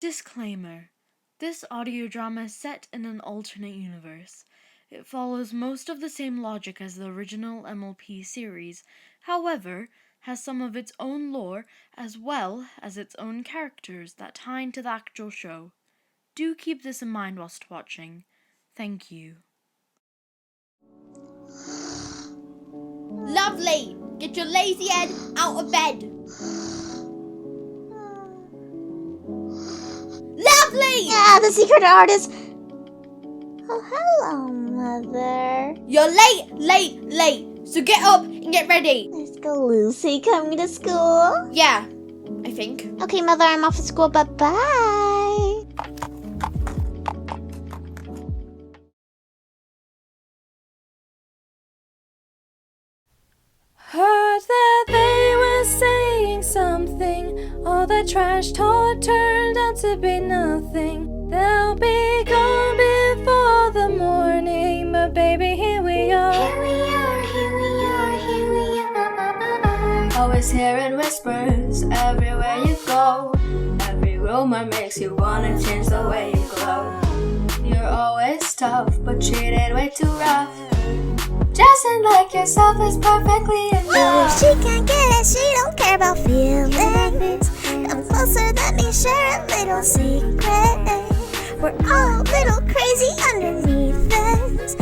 Disclaimer. This audio drama is set in an alternate universe. It follows most of the same logic as the original MLP series, however, has some of its own lore as well as its own characters that tie into the actual show. Do keep this in mind whilst watching. Thank you. Lovely! Get your lazy head out of bed! Lovely! Yeah, the secret artist. Oh, hello, Mother. You're late! So get up and get ready! There's Lucy coming to school. Yeah, I think. Okay, Mother, I'm off to school. Bye-bye. Heard that they were saying something. All the trash talk turned out to be nothing. They'll be gone before the morning, but baby, here we are. Here we are. Always hearing whispers everywhere you go. Every rumor makes you wanna change the way you glow. You're always tough, but treated way too rough. Dressing like yourself is perfectly enough. She can't get it, she don't care about feelings. Come closer, let me share a little secret. We're all a little crazy underneath this.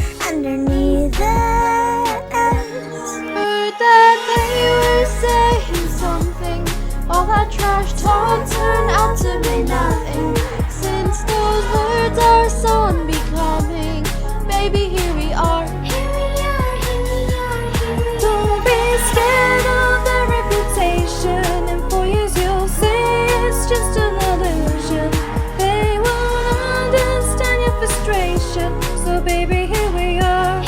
Heard that they were saying something. All that trash talk turned out to be nothing. Since those words are so unbecoming, baby, here we are. Don't be scared of their reputation. In 4 years you'll see it's just an illusion. They won't understand your frustration. So baby, here we are.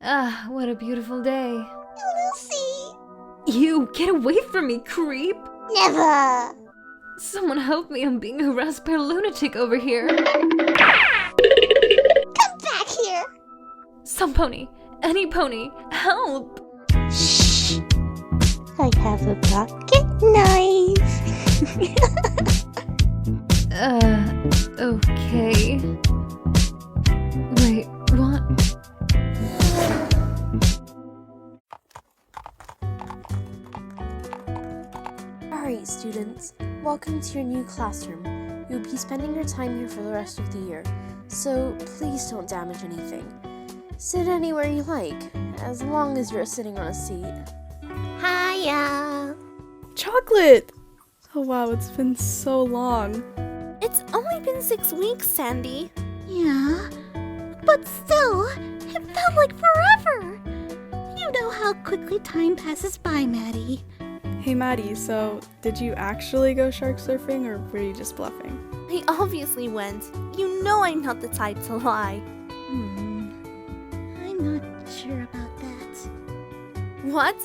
Ah, what a beautiful day. Lucy. You, get away from me, creep! Never. Someone help me, I'm being harassed by a lunatic over here. Come back here. Some pony, any pony, help! Shh. I have a pocket knife. Okay. Wait, what? Alright, students, welcome to your new classroom. You'll be spending your time here for the rest of the year, so please don't damage anything. Sit anywhere you like, as long as you're sitting on a seat. Hiya. Chocolate! Oh wow, it's been so long. It's only been 6 weeks, Sandy. Yeah, but still, it felt like forever. You know how quickly time passes by, Maddie. Hey Maddie, so did you actually go shark surfing or were you just bluffing? I obviously went. You know I'm not the type to lie. I'm not sure about that. What?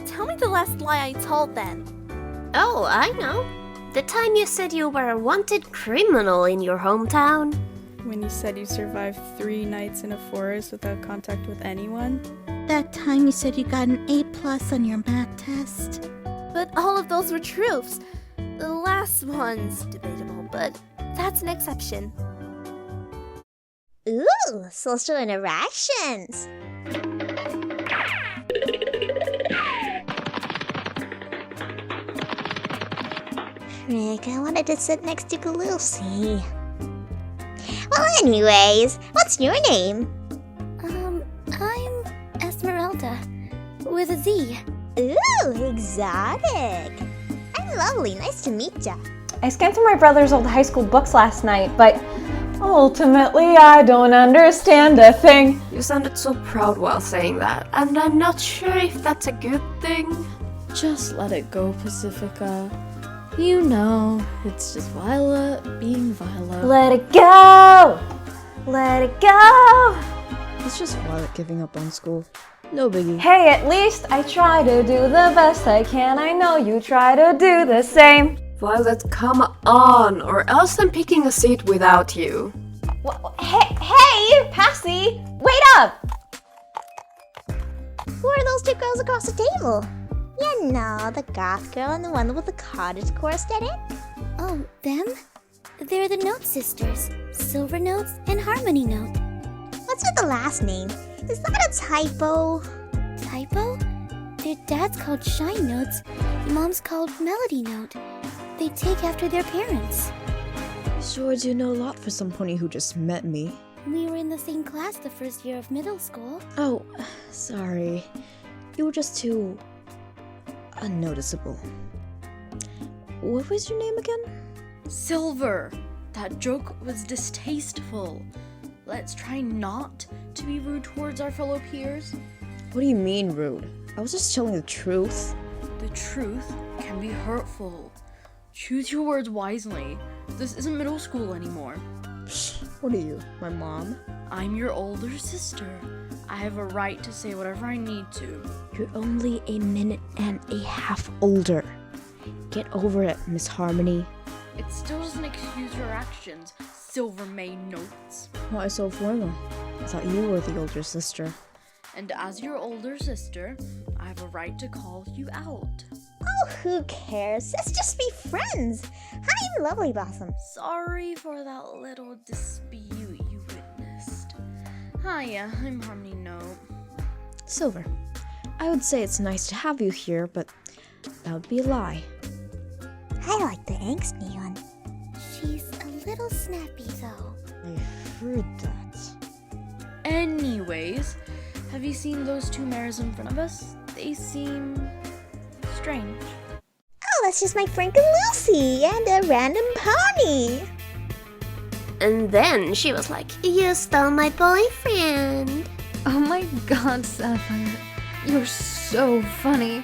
Tell me the last lie I told then. Oh, I know. The time you said you were a wanted criminal in your hometown. When you said you survived 3 nights in a forest without contact with anyone? That time you said you got an A+ on your math test. But all of those were truths. The last one's debatable, but that's an exception. Ooh, social interactions. Frick, I wanted to sit next to Lucy. Well, anyways, what's your name? I'm Esmeralda. With a Z. Ooh, exotic. I'm lovely, nice to meet ya. I scanned through my brother's old high school books last night, but ultimately I don't understand a thing. You sounded so proud while saying that, and I'm not sure if that's a good thing. Just let it go, Pacifica. You know, it's just Violet being Violet. Let it go! Let it go! It's just Violet giving up on school. No biggie. Hey, at least I try to do the best I can. I know you try to do the same. Violet, come on, or else I'm picking a seat without you. Hey, Passy! Wait up! Who are those two girls across the table? You know, the goth girl and the one with the cottagecore aesthetic? Oh, them? They're the Note Sisters, Silver Notes and Harmony Note. What's with the last name? Is that a typo? Typo? Their dad's called Shine Notes, mom's called Melody Note. They take after their parents. You sure do know a lot for some pony who just met me. We were in the same class the first year of middle school. Oh, sorry. You were just too unnoticeable. What was your name again? Silver. That joke was distasteful. Let's try not to be rude towards our fellow peers. What do you mean rude? I was just telling the truth. The truth can be hurtful. Choose your words wisely. This isn't middle school anymore. Psh, what are you, my mom? I'm your older sister. I have a right to say whatever I need to. You're only a minute and a half older. Get over it, Miss Harmony. It still doesn't excuse your actions, Silver May Notes. Why so formal? I thought you were the older sister. And as your older sister, I have a right to call you out. Oh, who cares? Let's just be friends. Hi, Lovely Blossom. Sorry for that little dispute you witnessed. Hiya, I'm Harmony Note. Silver, I would say it's nice to have you here, but that would be a lie. I like the angsty one. She's a little snappy though. I heard that. Anyways, have you seen those two mares in front of us? They seem strange. Oh, that's just my friend Lucy and a random pony. And then she was like, "You stole my boyfriend." Oh my god, Sapphire. You're so funny.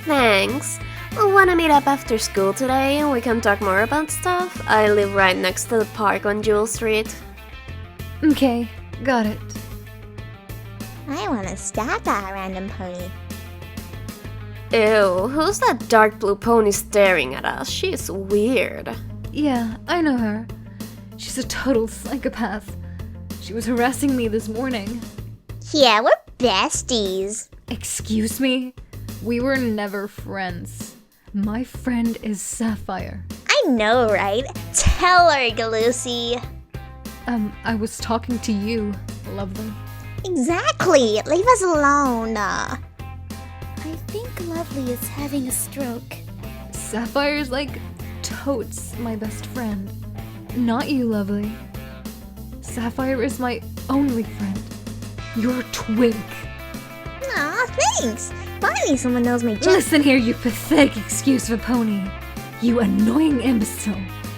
Thanks. Wanna meet up after school today and we can talk more about stuff? I live right next to the park on Jewel Street. Okay, got it. I want to stab that random pony. Ew, who's that dark blue pony staring at us? She's weird. Yeah, I know her. She's a total psychopath. She was harassing me this morning. Yeah, we're besties. Excuse me? We were never friends. My friend is Sapphire. I know, right? Tell her, Lucy. I was talking to you, Lovely. Exactly. Leave us alone. I think Lovely is having a stroke. Sapphire's like totes my best friend. Not you, Lovely. Sapphire is my only friend. You're a twink. Aw, thanks. Finally someone knows my gender. Listen here, you pathetic excuse of a pony. You annoying imbecile.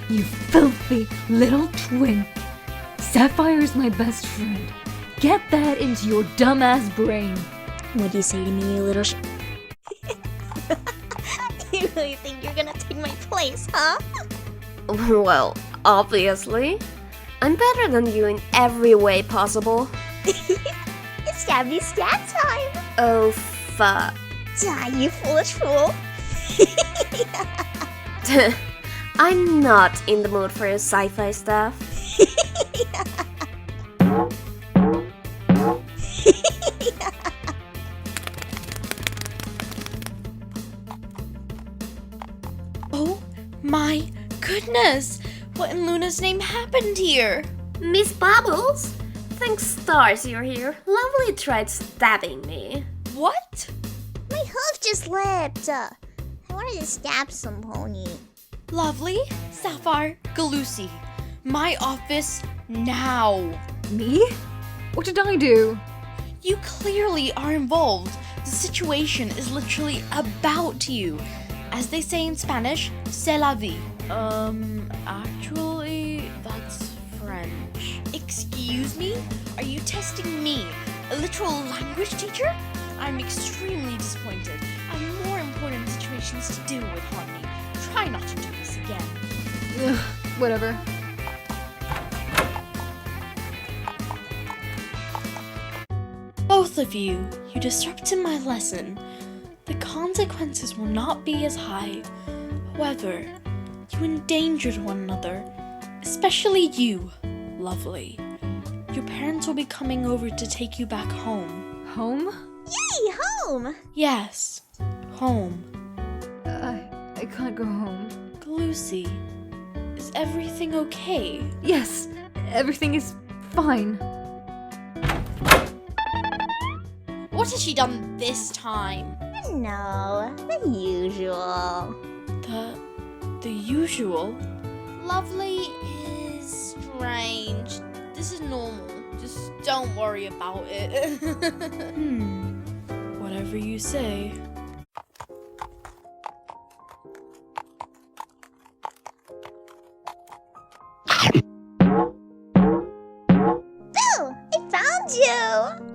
You filthy little twink. Sapphire is my best friend. Get that into your dumbass brain. What do you say to me, you little You really think you're gonna take my place, huh? Well, obviously. I'm better than you in every way possible. It's stabby stab time. Oh, fuck. Die, you foolish fool. I'm not in the mood for your sci-fi stuff. Oh my goodness! What in Luna's name happened here? Miss Bubbles? Thank stars you're here. Lovely tried stabbing me. What? My hoof just slipped. I wanted to stab some pony. Lovely, Sapphire, Galusi. My office now. Me? What did I do? You clearly are involved. The situation is literally about you. As they say in Spanish, c'est la vie. Actually, that's French. Excuse me? Are you testing me, a literal language teacher? I'm extremely disappointed. I have more important situations to deal with, Harmony. Try not to do this again. Ugh, whatever. Both of you disrupted my lesson. The consequences will not be as high. However, you endangered one another, especially you, Lovely. Your parents will be coming over to take you back home. Home? Yay, home! Yes, home. I can't go home. Lucy, is everything okay? Yes, everything is fine. What has she done this time? No, the usual. The usual? Lovely is strange. This is normal. Just don't worry about it. Whatever you say. Bill, I found you!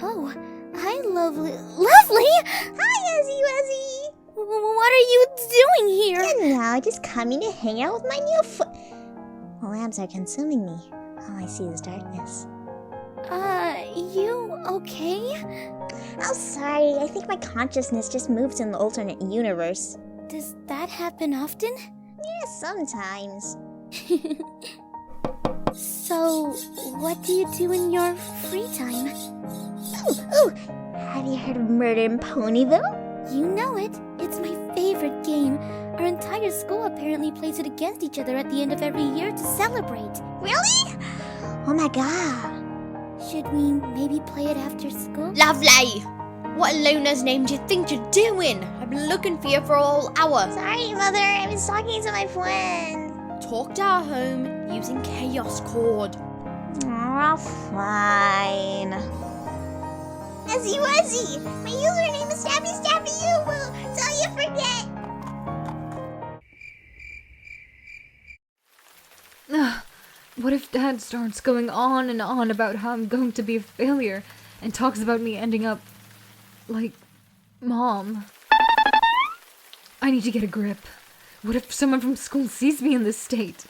Oh, hi, Lovely. Lovely? Hi, Ezzy Wezzy! What are you doing here? No, just coming to hang out with my new The lamps are consuming me. All I see is darkness. You okay? Oh, sorry. I think my consciousness just moves in the alternate universe. Does that happen often? Yeah, sometimes. So, what do you do in your free time? Ooh! Have you heard of Murder in Ponyville? You know it. It's my favorite game. Our entire school apparently plays it against each other at the end of every year to celebrate. Really? Oh my god. Should we maybe play it after school? Lovely! What in Luna's name do you think you're doing? I've been looking for you for a whole hour. Sorry, Mother. I was talking to my friend. Talk to our home using Chaos Cord. Oh, fine. Ezzy Wezzy! My username is Staffy Staffy You will till you forget! What if Dad starts going on and on about how I'm going to be a failure and talks about me ending up like Mom? I need to get a grip. What if someone from school sees me in this state?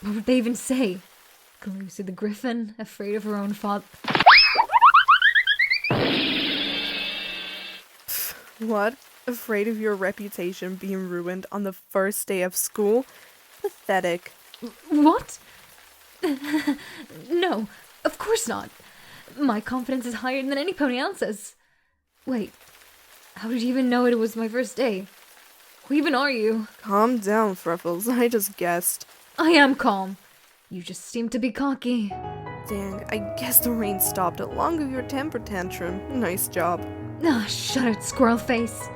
What would they even say? Lucy the Griffin, afraid of her own father. What? Afraid of your reputation being ruined on the first day of school? Pathetic. What? No, of course not. My confidence is higher than any pony else's. Wait, how did you even know it was my first day? Who even are you? Calm down, Freckles. I just guessed. I am calm. You just seem to be cocky. Dang, I guess the rain stopped along with your temper tantrum. Nice job. Ah, shut it, squirrel face.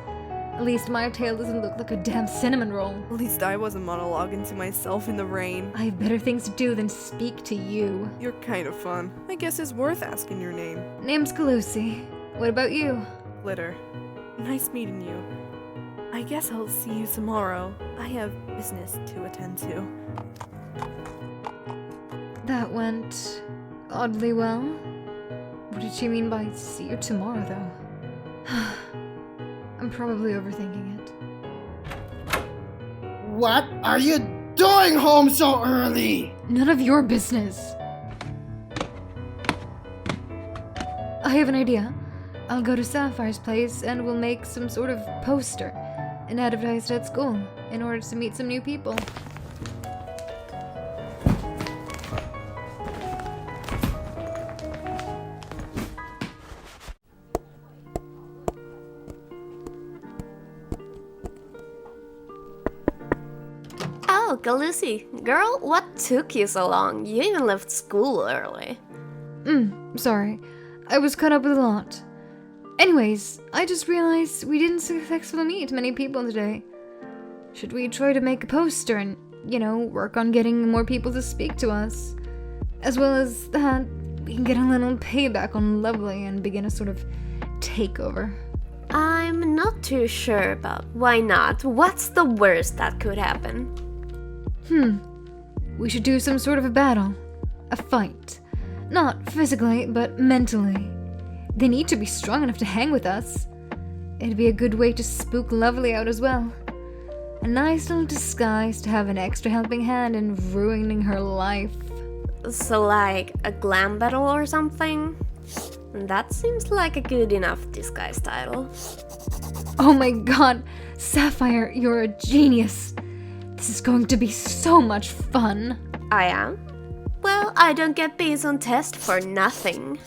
At least my tail doesn't look like a damn cinnamon roll. At least I wasn't monologuing to myself in the rain. I have better things to do than speak to you. You're kind of fun. I guess it's worth asking your name. Name's Lucy. What about you? Glitter. Nice meeting you. I guess I'll see you tomorrow. I have business to attend to. That went oddly well. What did she mean by see you tomorrow, though? I'm probably overthinking it. What are you doing home so early? None of your business. I have an idea. I'll go to Sapphire's place and we'll make some sort of poster and advertise it at school in order to meet some new people. Oh, Lucy. Girl, what took you so long? You even left school early. Sorry. I was caught up with a lot. Anyways, I just realized we didn't successfully meet many people today. Should we try to make a poster and, work on getting more people to speak to us? As well as that, we can get a little payback on Lovely and begin a sort of takeover. I'm not too sure, but why not? What's the worst that could happen? We should do some sort of a battle. A fight. Not physically, but mentally. They need to be strong enough to hang with us. It'd be a good way to spook Lovely out as well. A nice little disguise to have an extra helping hand in ruining her life. So like a glam battle or something? That seems like a good enough disguise title. Oh my god, Sapphire, you're a genius. This is going to be so much fun. I am? Well, I don't get these on test for nothing.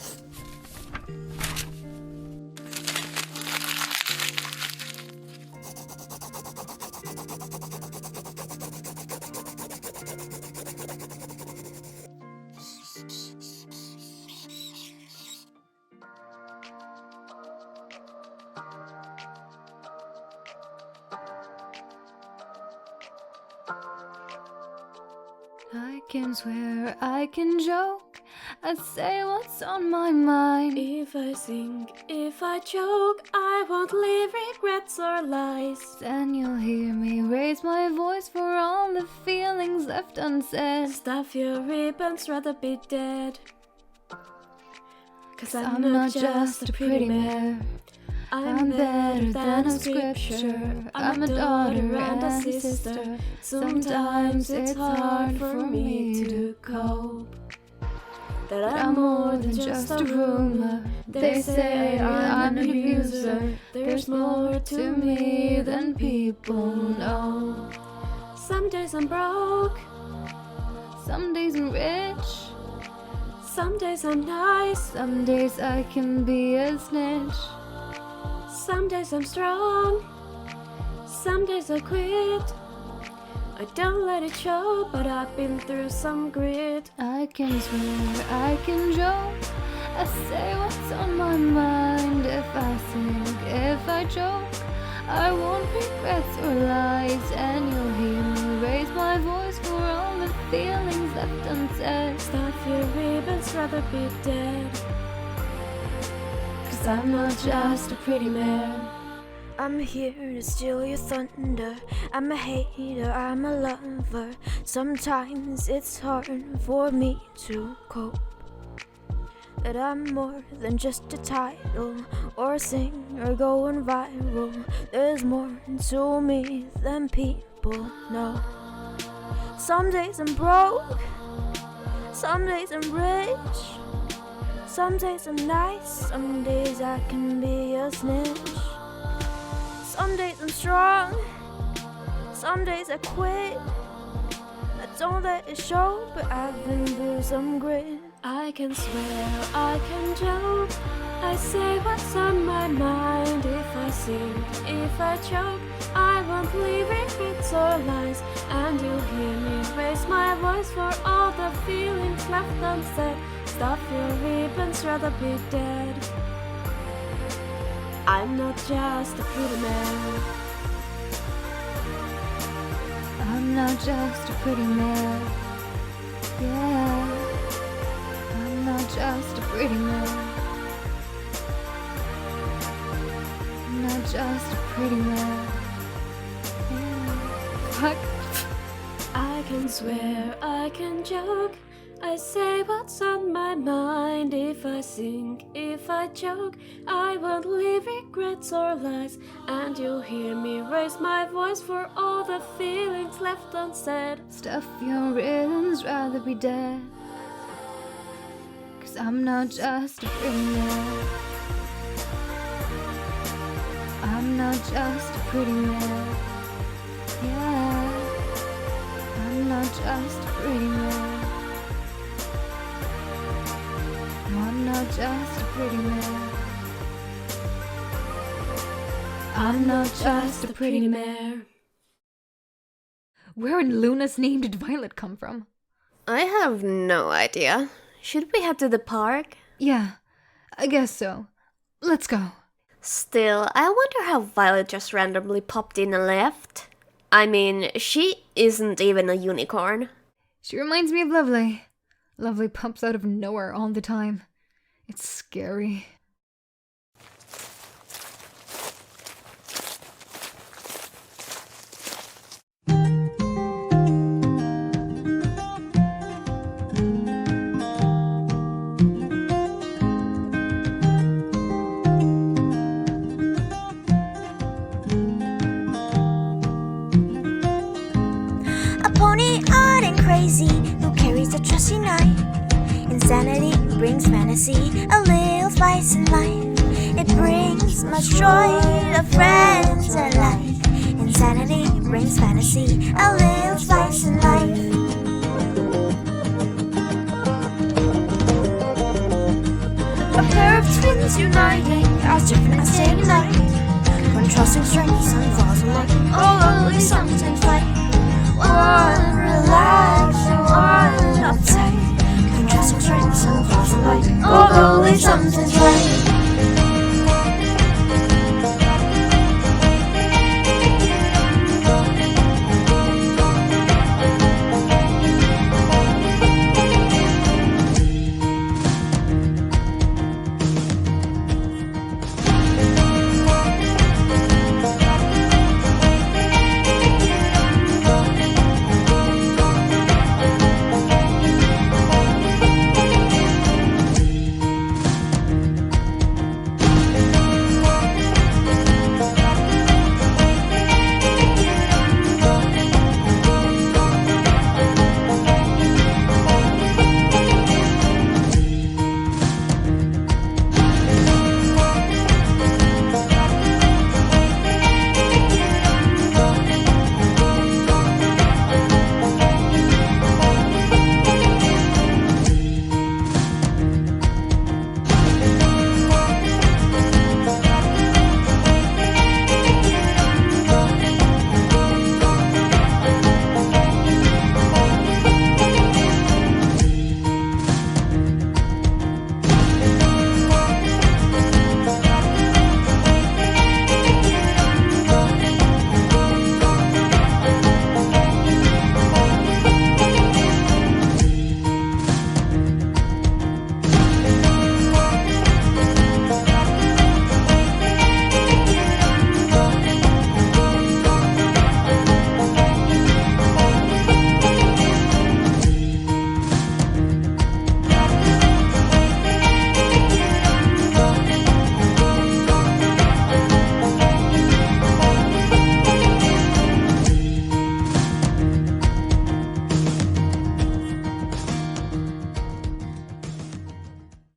I can swear, I can joke, I say what's on my mind. If I sing, if I joke, I won't leave regrets or lies. Then you'll hear me raise my voice for all the feelings left unsaid. Stuff your ribbons, rather be dead. 'Cause I'm not just a pretty mare. I'm better than a scripture. I'm a daughter and a sister. Sometimes it's hard for me to cope that I'm more than just a rumor. They say I'm an abuser. There's more to me than people know. Some days I'm broke, some days I'm rich, some days I'm nice, some days I can be a snitch. Some days I'm strong, some days I quit. I don't let it show, but I've been through some grit. I can swear, I can joke, I say what's on my mind. If I sing, if I joke, I won't regrets or lies. And you'll hear me raise my voice for all the feelings left unsaid. Stuff your ribbons, rather be dead. 'Cause I'm not just a pretty mare. I'm here to steal your thunder. I'm a hater, I'm a lover. Sometimes it's hard for me to cope that I'm more than just a title or a singer going viral. There's more to me than people know. Some days I'm broke, some days I'm rich, some days I'm nice, some days I can be a snitch. Some days I'm strong, some days I quit. I don't let it show, but I've been through some grit. I can swear, I can joke, I say what's on my mind. If I sing, if I joke, I won't leave regrets or lies. And you'll hear me raise my voice for all the feelings left unsaid. Stuff your ribbons, rather be dead. I'm not just a pretty mare. I'm not just a pretty mare. Yeah, I'm not just a pretty mare. I'm not just a pretty mare. Yeah. Fuck. I can swear, I can joke, I say what's on my mind. If I sing, if I joke, I won't leave regrets or lies. And you'll hear me raise my voice for all the feelings left unsaid. Stuff your ribbons, rather be dead. 'Cause I'm not just a pretty mare. I'm not just a pretty mare. Yeah, I'm not just a pretty mare. I'm not just a pretty mare. I'm not just a pretty mare. Where in Luna's name did Violet come from? I have no idea. Should we head to the park? Yeah, I guess so. Let's go. Still, I wonder how Violet just randomly popped in and left. I mean, she isn't even a unicorn. She reminds me of Lovely. Lovely pops out of nowhere all the time. It's scary. A pony odd and crazy who carries a trusty knife. Insanity brings fantasy, a little spice in life. It brings much joy to friends alike. Insanity brings fantasy, a little spice in life. A pair of twins uniting, as different as day and night. When trusting strings and